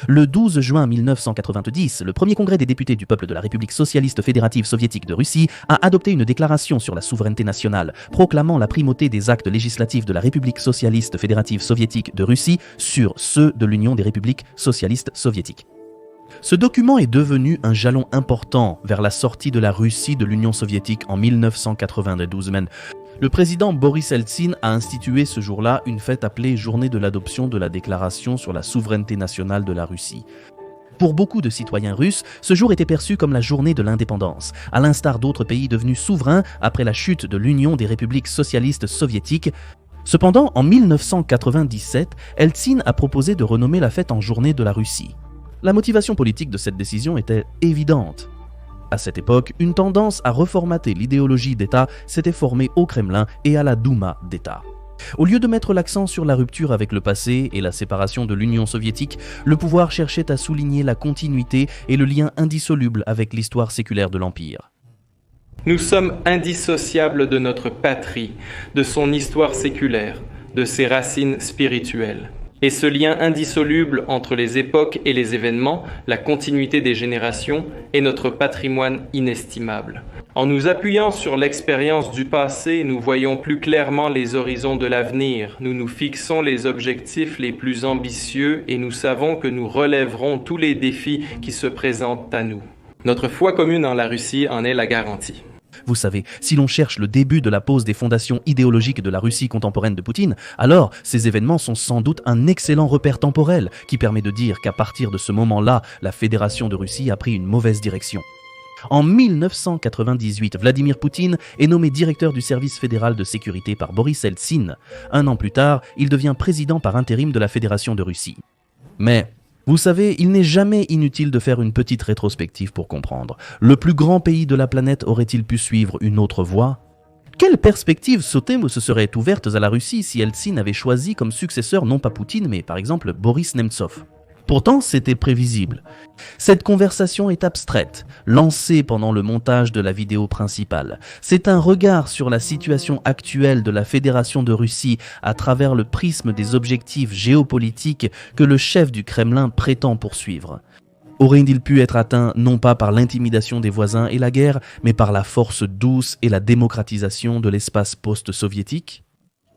Le 12 juin 1990, le premier congrès des députés du peuple de la République socialiste fédérative soviétique de Russie a adopté une déclaration sur la souveraineté nationale, proclamant la primauté des actes législatifs de la République socialiste fédérative soviétique de Russie sur ceux de l'Union des républiques socialistes soviétiques. Ce document est devenu un jalon important vers la sortie de la Russie de l'Union soviétique en 1992. Le président Boris Eltsine a institué ce jour-là une fête appelée Journée de l'adoption de la déclaration sur la souveraineté nationale de la Russie. Pour beaucoup de citoyens russes, ce jour était perçu comme la journée de l'indépendance, à l'instar d'autres pays devenus souverains après la chute de l'Union des républiques socialistes soviétiques. Cependant, en 1997, Eltsine a proposé de renommer la fête en Journée de la Russie. La motivation politique de cette décision était évidente. À cette époque, une tendance à reformater l'idéologie d'État s'était formée au Kremlin et à la Douma d'État. Au lieu de mettre l'accent sur la rupture avec le passé et la séparation de l'Union soviétique, le pouvoir cherchait à souligner la continuité et le lien indissoluble avec l'histoire séculaire de l'Empire. Nous sommes indissociables de notre patrie, de son histoire séculaire, de ses racines spirituelles. Et ce lien indissoluble entre les époques et les événements, la continuité des générations, est notre patrimoine inestimable. En nous appuyant sur l'expérience du passé, nous voyons plus clairement les horizons de l'avenir, nous nous fixons les objectifs les plus ambitieux et nous savons que nous relèverons tous les défis qui se présentent à nous. Notre foi commune en la Russie en est la garantie. Vous savez, si l'on cherche le début de la pose des fondations idéologiques de la Russie contemporaine de Poutine, alors ces événements sont sans doute un excellent repère temporel qui permet de dire qu'à partir de ce moment-là, la Fédération de Russie a pris une mauvaise direction. En 1998, Vladimir Poutine est nommé directeur du service fédéral de sécurité par Boris Eltsine. Un an plus tard, il devient président par intérim de la Fédération de Russie. Mais vous savez, il n'est jamais inutile de faire une petite rétrospective pour comprendre. Le plus grand pays de la planète aurait-il pu suivre une autre voie ? Quelles perspectives se seraient ouvertes à la Russie si Eltsine avait choisi comme successeur non pas Poutine, mais par exemple Boris Nemtsov ? Pourtant, c'était prévisible. Cette conversation est abstraite, lancée pendant le montage de la vidéo principale. C'est un regard sur la situation actuelle de la Fédération de Russie à travers le prisme des objectifs géopolitiques que le chef du Kremlin prétend poursuivre. Aurait-il pu être atteint non pas par l'intimidation des voisins et la guerre, mais par la force douce et la démocratisation de l'espace post-soviétique ?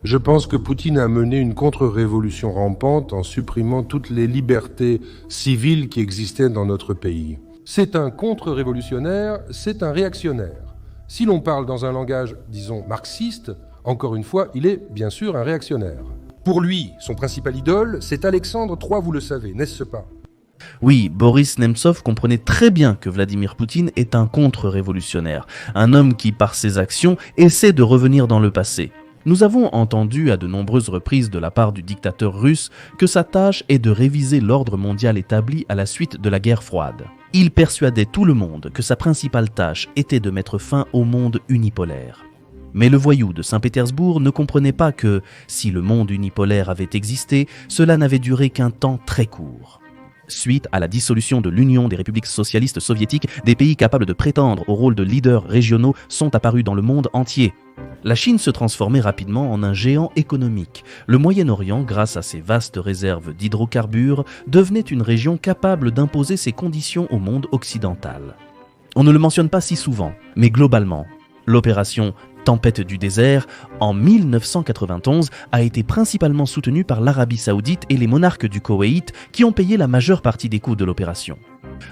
Je pense que Poutine a mené une contre-révolution rampante en supprimant toutes les libertés civiles qui existaient dans notre pays. C'est un contre-révolutionnaire, c'est un réactionnaire. Si l'on parle dans un langage, disons, marxiste, encore une fois, il est bien sûr un réactionnaire. Pour lui, son principal idole, c'est Alexandre III, vous le savez, n'est-ce pas ? Oui, Boris Nemtsov comprenait très bien que Vladimir Poutine est un contre-révolutionnaire, un homme qui, par ses actions, essaie de revenir dans le passé. Nous avons entendu à de nombreuses reprises de la part du dictateur russe que sa tâche est de réviser l'ordre mondial établi à la suite de la guerre froide. Il persuadait tout le monde que sa principale tâche était de mettre fin au monde unipolaire. Mais le voyou de Saint-Pétersbourg ne comprenait pas que, si le monde unipolaire avait existé, cela n'avait duré qu'un temps très court. Suite à la dissolution de l'Union des républiques socialistes soviétiques, des pays capables de prétendre au rôle de leaders régionaux sont apparus dans le monde entier. La Chine se transformait rapidement en un géant économique. Le Moyen-Orient, grâce à ses vastes réserves d'hydrocarbures, devenait une région capable d'imposer ses conditions au monde occidental. On ne le mentionne pas si souvent, mais globalement, l'opération Tempête du désert, en 1991, a été principalement soutenue par l'Arabie Saoudite et les monarques du Koweït qui ont payé la majeure partie des coûts de l'opération.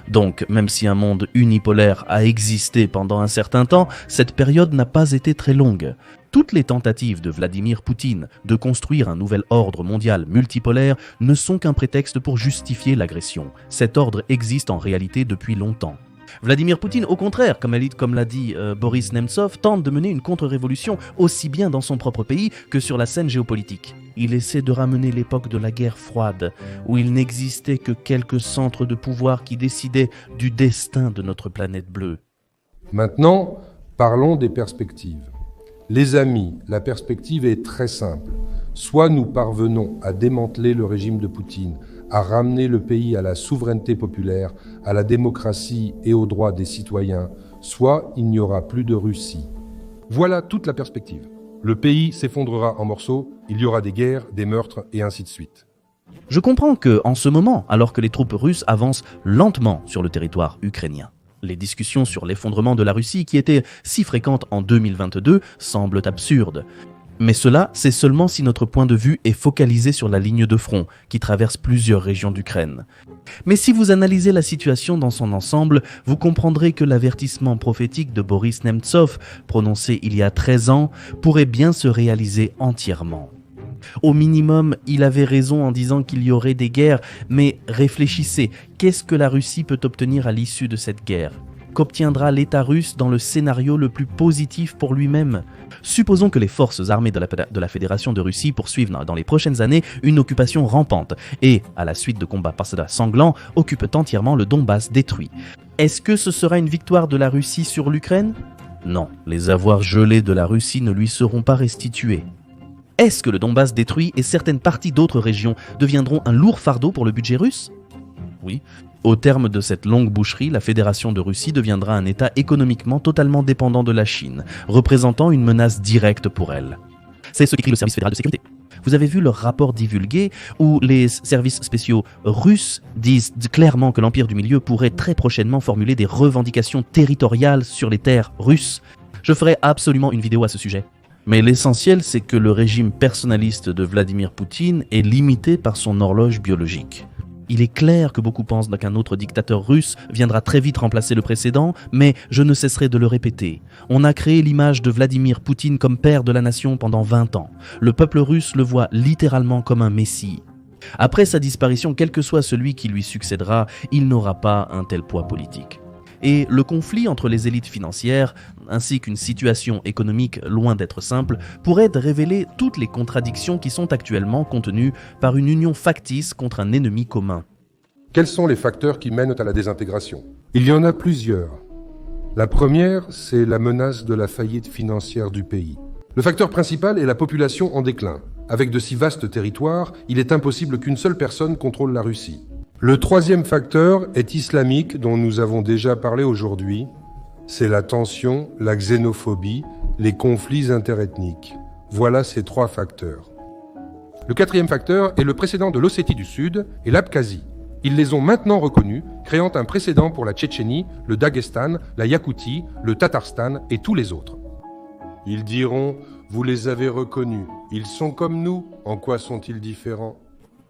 Donc, même si un monde unipolaire a existé pendant un certain temps, cette période n'a pas été très longue. Toutes les tentatives de Vladimir Poutine de construire un nouvel ordre mondial multipolaire ne sont qu'un prétexte pour justifier l'agression. Cet ordre existe en réalité depuis longtemps. Vladimir Poutine, au contraire, comme l'a dit Boris Nemtsov, tente de mener une contre-révolution aussi bien dans son propre pays que sur la scène géopolitique. Il essaie de ramener l'époque de la guerre froide, où il n'existait que quelques centres de pouvoir qui décidaient du destin de notre planète bleue. Maintenant, parlons des perspectives. Les amis, la perspective est très simple. Soit nous parvenons à démanteler le régime de Poutine, à ramener le pays à la souveraineté populaire, à la démocratie et aux droits des citoyens, soit il n'y aura plus de Russie. Voilà toute la perspective. Le pays s'effondrera en morceaux, il y aura des guerres, des meurtres et ainsi de suite. Je comprends que, en ce moment, alors que les troupes russes avancent lentement sur le territoire ukrainien, les discussions sur l'effondrement de la Russie qui étaient si fréquentes en 2022 semblent absurdes. Mais cela, c'est seulement si notre point de vue est focalisé sur la ligne de front qui traverse plusieurs régions d'Ukraine. Mais si vous analysez la situation dans son ensemble, vous comprendrez que l'avertissement prophétique de Boris Nemtsov, prononcé il y a 13 ans, pourrait bien se réaliser entièrement. Au minimum, il avait raison en disant qu'il y aurait des guerres, mais réfléchissez, qu'est-ce que la Russie peut obtenir à l'issue de cette guerre ? Qu'obtiendra l'État russe dans le scénario le plus positif pour lui-même ? Supposons que les forces armées de la Fédération de Russie poursuivent dans les prochaines années une occupation rampante et, à la suite de combats sanglants, occupent entièrement le Donbass détruit. Est-ce que ce sera une victoire de la Russie sur l'Ukraine ? Non, les avoirs gelés de la Russie ne lui seront pas restitués. Est-ce que le Donbass détruit et certaines parties d'autres régions deviendront un lourd fardeau pour le budget russe ? Oui. Au terme de cette longue boucherie, la Fédération de Russie deviendra un État économiquement totalement dépendant de la Chine, représentant une menace directe pour elle. C'est ce qu'écrit le Service fédéral de sécurité. Vous avez vu leur rapport divulgué où les services spéciaux russes disent clairement que l'Empire du Milieu pourrait très prochainement formuler des revendications territoriales sur les terres russes. Je ferai absolument une vidéo à ce sujet. Mais l'essentiel, c'est que le régime personnaliste de Vladimir Poutine est limité par son horloge biologique. Il est clair que beaucoup pensent qu'un autre dictateur russe viendra très vite remplacer le précédent, mais je ne cesserai de le répéter. On a créé l'image de Vladimir Poutine comme père de la nation pendant 20 ans. Le peuple russe le voit littéralement comme un messie. Après sa disparition, quel que soit celui qui lui succédera, il n'aura pas un tel poids politique. Et le conflit entre les élites financières, ainsi qu'une situation économique loin d'être simple, pourrait révéler toutes les contradictions qui sont actuellement contenues par une union factice contre un ennemi commun. Quels sont les facteurs qui mènent à la désintégration ? Il y en a plusieurs. La première, c'est la menace de la faillite financière du pays. Le facteur principal est la population en déclin. Avec de si vastes territoires, il est impossible qu'une seule personne contrôle la Russie. Le troisième facteur est islamique, dont nous avons déjà parlé aujourd'hui. C'est la tension, la xénophobie, les conflits interethniques. Voilà ces trois facteurs. Le quatrième facteur est le précédent de l'Ossétie du Sud et l'Abkhazie. Ils les ont maintenant reconnus, créant un précédent pour la Tchétchénie, le Daghestan, la Yakoutie, le Tatarstan et tous les autres. Ils diront « Vous les avez reconnus, ils sont comme nous, en quoi sont-ils différents ?»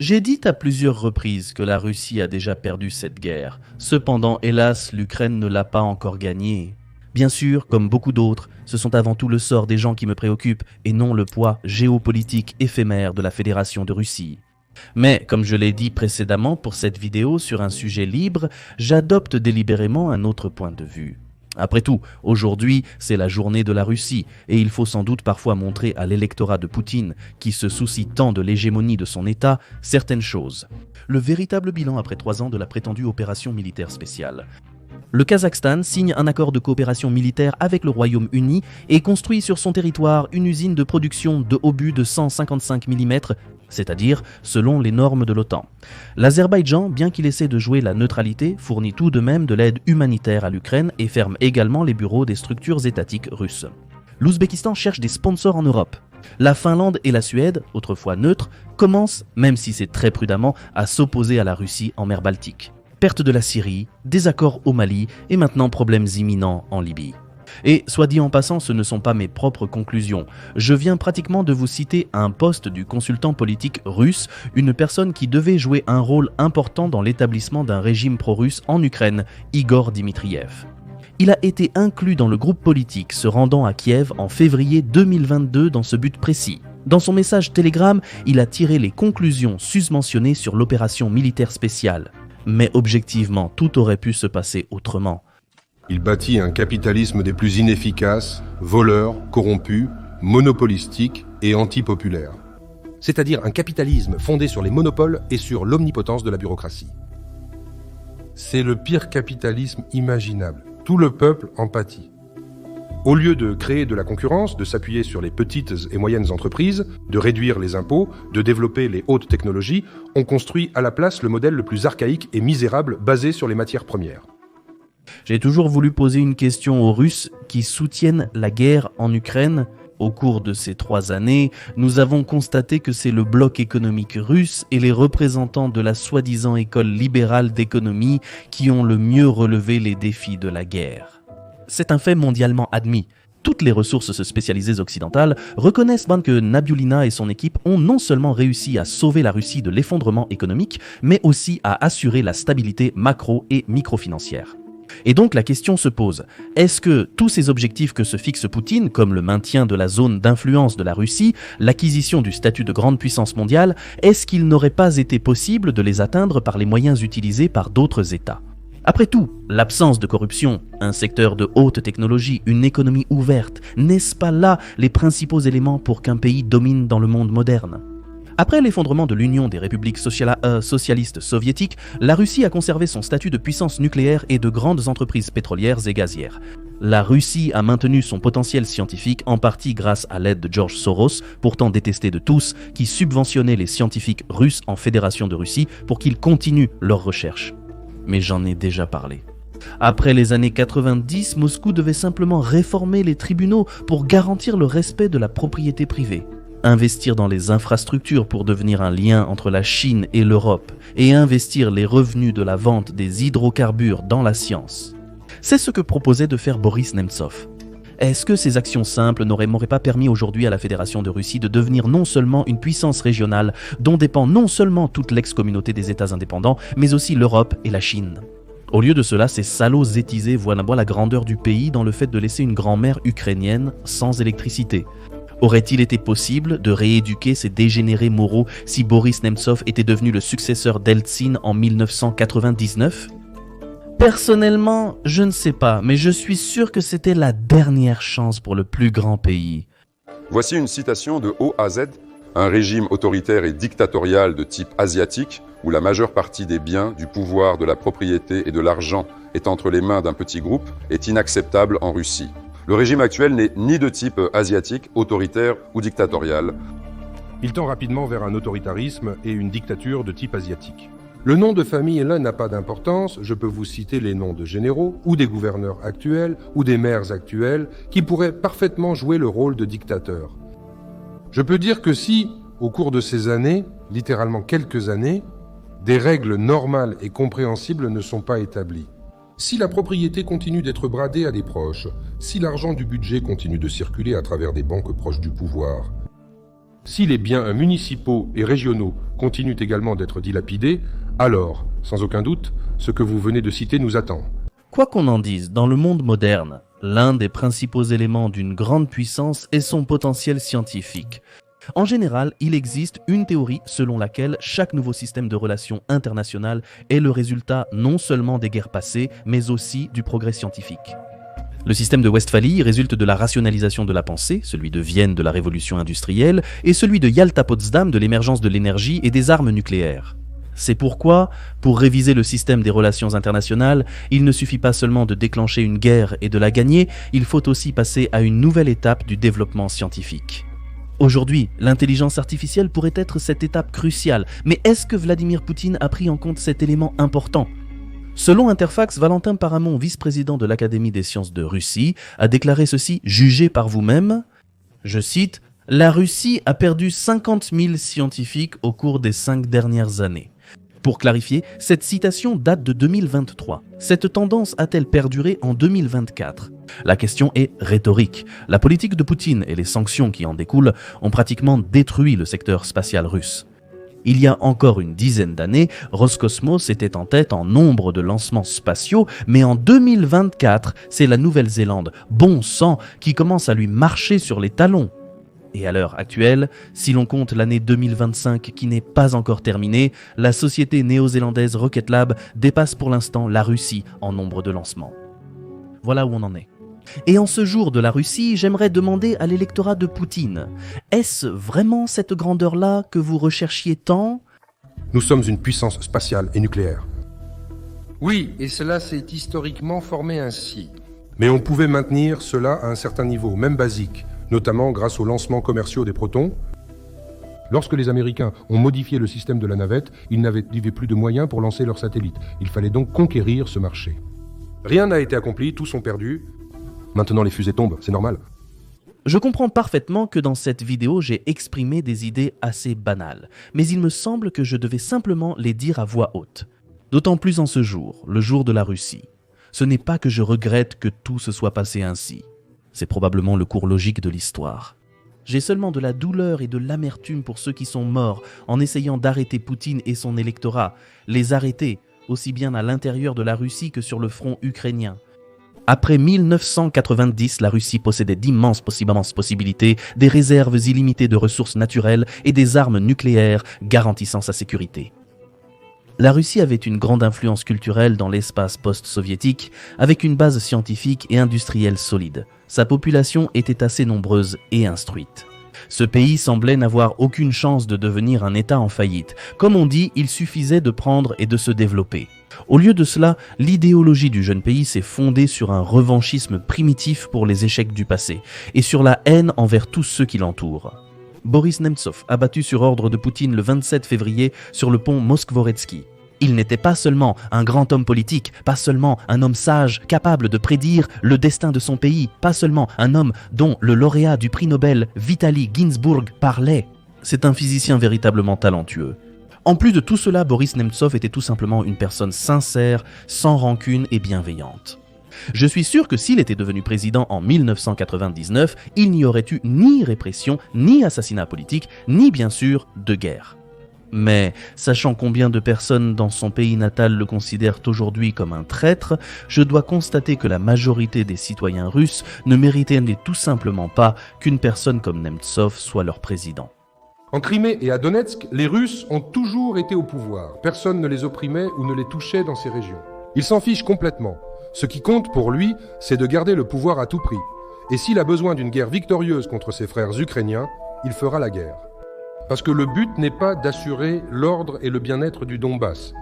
J'ai dit à plusieurs reprises que la Russie a déjà perdu cette guerre. Cependant, hélas, l'Ukraine ne l'a pas encore gagnée. Bien sûr, comme beaucoup d'autres, ce sont avant tout le sort des gens qui me préoccupent et non le poids géopolitique éphémère de la Fédération de Russie. Mais, comme je l'ai dit précédemment pour cette vidéo sur un sujet libre, j'adopte délibérément un autre point de vue. Après tout, aujourd'hui, c'est la journée de la Russie et il faut sans doute parfois montrer à l'électorat de Poutine, qui se soucie tant de l'hégémonie de son État, certaines choses. Le véritable bilan après 3 ans de la prétendue opération militaire spéciale. Le Kazakhstan signe un accord de coopération militaire avec le Royaume-Uni et construit sur son territoire une usine de production de obus de 155 mm, c'est-à-dire selon les normes de l'OTAN. L'Azerbaïdjan, bien qu'il essaie de jouer la neutralité, fournit tout de même de l'aide humanitaire à l'Ukraine et ferme également les bureaux des structures étatiques russes. L'Ouzbékistan cherche des sponsors en Europe. La Finlande et la Suède, autrefois neutres, commencent, même si c'est très prudemment, à s'opposer à la Russie en mer Baltique. Perte de la Syrie, désaccords au Mali et maintenant problèmes imminents en Libye. Et soit dit en passant, ce ne sont pas mes propres conclusions. Je viens pratiquement de vous citer un poste du consultant politique russe, une personne qui devait jouer un rôle important dans l'établissement d'un régime pro-russe en Ukraine, Igor Dmitriev. Il a été inclus dans le groupe politique se rendant à Kiev en février 2022 dans ce but précis. Dans son message Telegram, il a tiré les conclusions susmentionnées sur l'opération militaire spéciale. Mais objectivement, tout aurait pu se passer autrement. Il bâtit un capitalisme des plus inefficaces, voleur, corrompu, monopolistique et antipopulaire. C'est-à-dire un capitalisme fondé sur les monopoles et sur l'omnipotence de la bureaucratie. C'est le pire capitalisme imaginable. Tout le peuple en pâtit. Au lieu de créer de la concurrence, de s'appuyer sur les petites et moyennes entreprises, de réduire les impôts, de développer les hautes technologies, on construit à la place le modèle le plus archaïque et misérable basé sur les matières premières. J'ai toujours voulu poser une question aux Russes qui soutiennent la guerre en Ukraine. Au cours de ces 3 années, nous avons constaté que c'est le bloc économique russe et les représentants de la soi-disant école libérale d'économie qui ont le mieux relevé les défis de la guerre. C'est un fait mondialement admis. Toutes les ressources spécialisées occidentales reconnaissent que Nabiullina et son équipe ont non seulement réussi à sauver la Russie de l'effondrement économique, mais aussi à assurer la stabilité macro- et microfinancière. Et donc la question se pose, est-ce que tous ces objectifs que se fixe Poutine, comme le maintien de la zone d'influence de la Russie, l'acquisition du statut de grande puissance mondiale, est-ce qu'il n'aurait pas été possible de les atteindre par les moyens utilisés par d'autres États ? Après tout, l'absence de corruption, un secteur de haute technologie, une économie ouverte, n'est-ce pas là les principaux éléments pour qu'un pays domine dans le monde moderne ? Après l'effondrement de l'Union des républiques socialistes soviétiques, la Russie a conservé son statut de puissance nucléaire et de grandes entreprises pétrolières et gazières. La Russie a maintenu son potentiel scientifique en partie grâce à l'aide de George Soros, pourtant détesté de tous, qui subventionnait les scientifiques russes en Fédération de Russie pour qu'ils continuent leurs recherches. Mais j'en ai déjà parlé. Après les années 90, Moscou devait simplement réformer les tribunaux pour garantir le respect de la propriété privée, investir dans les infrastructures pour devenir un lien entre la Chine et l'Europe, et investir les revenus de la vente des hydrocarbures dans la science. C'est ce que proposait de faire Boris Nemtsov. Est-ce que ces actions simples n'auraient pas permis aujourd'hui à la Fédération de Russie de devenir non seulement une puissance régionale dont dépend non seulement toute l'ex-communauté des États indépendants, mais aussi l'Europe et la Chine ? Au lieu de cela, ces salauds zétisés voient la grandeur du pays dans le fait de laisser une grand-mère ukrainienne sans électricité. Aurait-il été possible de rééduquer ces dégénérés moraux si Boris Nemtsov était devenu le successeur d'Eltsine en 1999 ? Personnellement, je ne sais pas, mais je suis sûr que c'était la dernière chance pour le plus grand pays. Voici une citation de O à Z. Un régime autoritaire et dictatorial de type asiatique, où la majeure partie des biens, du pouvoir, de la propriété et de l'argent est entre les mains d'un petit groupe, est inacceptable en Russie. Le régime actuel n'est ni de type asiatique, autoritaire ou dictatorial. Il tend rapidement vers un autoritarisme et une dictature de type asiatique. Le nom de famille là n'a pas d'importance, je peux vous citer les noms de généraux, ou des gouverneurs actuels, ou des maires actuels, qui pourraient parfaitement jouer le rôle de dictateurs. Je peux dire que si, au cours de ces années, littéralement quelques années, des règles normales et compréhensibles ne sont pas établies, si la propriété continue d'être bradée à des proches, si l'argent du budget continue de circuler à travers des banques proches du pouvoir, si les biens municipaux et régionaux continuent également d'être dilapidés, alors, sans aucun doute, ce que vous venez de citer nous attend. Quoi qu'on en dise, dans le monde moderne, l'un des principaux éléments d'une grande puissance est son potentiel scientifique. En général, il existe une théorie selon laquelle chaque nouveau système de relations internationales est le résultat non seulement des guerres passées, mais aussi du progrès scientifique. Le système de Westphalie résulte de la rationalisation de la pensée, celui de Vienne de la révolution industrielle, et celui de Yalta-Potsdam de l'émergence de l'énergie et des armes nucléaires. C'est pourquoi, pour réviser le système des relations internationales, il ne suffit pas seulement de déclencher une guerre et de la gagner, il faut aussi passer à une nouvelle étape du développement scientifique. Aujourd'hui, l'intelligence artificielle pourrait être cette étape cruciale, mais est-ce que Vladimir Poutine a pris en compte cet élément important ? Selon Interfax, Valentin Paramon, vice-président de l'Académie des sciences de Russie, a déclaré ceci, jugé par vous-même, je cite, « La Russie a perdu 50 000 scientifiques au cours des 5 dernières années. » Pour clarifier, cette citation date de 2023. Cette tendance a-t-elle perduré en 2024 ? La question est rhétorique. La politique de Poutine et les sanctions qui en découlent ont pratiquement détruit le secteur spatial russe. Il y a encore une dizaine d'années, Roscosmos était en tête en nombre de lancements spatiaux, mais en 2024, c'est la Nouvelle-Zélande, bon sang, qui commence à lui marcher sur les talons. Et à l'heure actuelle, si l'on compte l'année 2025 qui n'est pas encore terminée, la société néo-zélandaise Rocket Lab dépasse pour l'instant la Russie en nombre de lancements. Voilà où on en est. Et en ce jour de la Russie, j'aimerais demander à l'électorat de Poutine, est-ce vraiment cette grandeur-là que vous recherchiez tant ? Nous sommes une puissance spatiale et nucléaire. Oui, et cela s'est historiquement formé ainsi. Mais on pouvait maintenir cela à un certain niveau, même basique, notamment grâce aux lancements commerciaux des protons. Lorsque les Américains ont modifié le système de la navette, ils n'avaient plus de moyens pour lancer leurs satellites. Il fallait donc conquérir ce marché. Rien n'a été accompli, tous sont perdus. Maintenant les fusées tombent, c'est normal. Je comprends parfaitement que dans cette vidéo, j'ai exprimé des idées assez banales, mais il me semble que je devais simplement les dire à voix haute. D'autant plus en ce jour, le jour de la Russie. Ce n'est pas que je regrette que tout se soit passé ainsi. C'est probablement le cours logique de l'histoire. J'ai seulement de la douleur et de l'amertume pour ceux qui sont morts en essayant d'arrêter Poutine et son électorat, les arrêter, aussi bien à l'intérieur de la Russie que sur le front ukrainien. Après 1990, la Russie possédait d'immenses possibilités, des réserves illimitées de ressources naturelles et des armes nucléaires garantissant sa sécurité. La Russie avait une grande influence culturelle dans l'espace post-soviétique, avec une base scientifique et industrielle solide. Sa population était assez nombreuse et instruite. Ce pays semblait n'avoir aucune chance de devenir un État en faillite. Comme on dit, il suffisait de prendre et de se développer. Au lieu de cela, l'idéologie du jeune pays s'est fondée sur un revanchisme primitif pour les échecs du passé et sur la haine envers tous ceux qui l'entourent. Boris Nemtsov, abattu sur ordre de Poutine le 27 février sur le pont Moskvoretsky. Il n'était pas seulement un grand homme politique, pas seulement un homme sage, capable de prédire le destin de son pays, pas seulement un homme dont le lauréat du prix Nobel, Vitaly Ginzburg, parlait. C'est un physicien véritablement talentueux. En plus de tout cela, Boris Nemtsov était tout simplement une personne sincère, sans rancune et bienveillante. Je suis sûr que s'il était devenu président en 1999, il n'y aurait eu ni répression, ni assassinat politique, ni bien sûr de guerre. Mais, sachant combien de personnes dans son pays natal le considèrent aujourd'hui comme un traître, je dois constater que la majorité des citoyens russes ne méritaient tout simplement pas qu'une personne comme Nemtsov soit leur président. En Crimée et à Donetsk, les Russes ont toujours été au pouvoir. Personne ne les opprimait ou ne les touchait dans ces régions. Il s'en fiche complètement. Ce qui compte pour lui, c'est de garder le pouvoir à tout prix. Et s'il a besoin d'une guerre victorieuse contre ses frères ukrainiens, il fera la guerre. Parce que le but n'est pas d'assurer l'ordre et le bien-être du Donbass.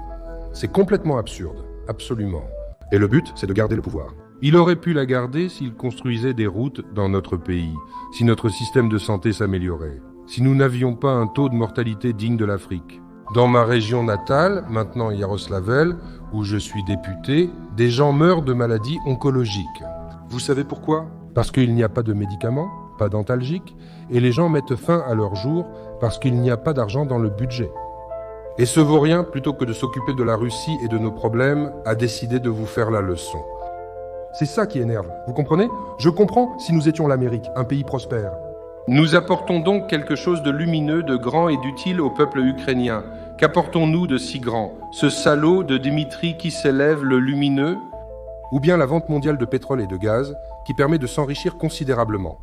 C'est complètement absurde, absolument. Et le but, c'est de garder le pouvoir. Il aurait pu la garder s'il construisait des routes dans notre pays, si notre système de santé s'améliorait, si nous n'avions pas un taux de mortalité digne de l'Afrique. Dans ma région natale, maintenant Yaroslavl, où je suis député, des gens meurent de maladies oncologiques. Vous savez pourquoi ? Parce qu'il n'y a pas de médicaments, pas d'antalgiques, et les gens mettent fin à leur jour parce qu'il n'y a pas d'argent dans le budget. Et ce vaurien, plutôt que de s'occuper de la Russie et de nos problèmes, a décidé de vous faire la leçon. C'est ça qui énerve, vous comprenez ? Je comprends si nous étions l'Amérique, un pays prospère. Nous apportons donc quelque chose de lumineux, de grand et d'utile au peuple ukrainien. Qu'apportons-nous de si grand ? Ce salaud de Dmitri qui s'élève, le lumineux ? Ou bien la vente mondiale de pétrole et de gaz, qui permet de s'enrichir considérablement ?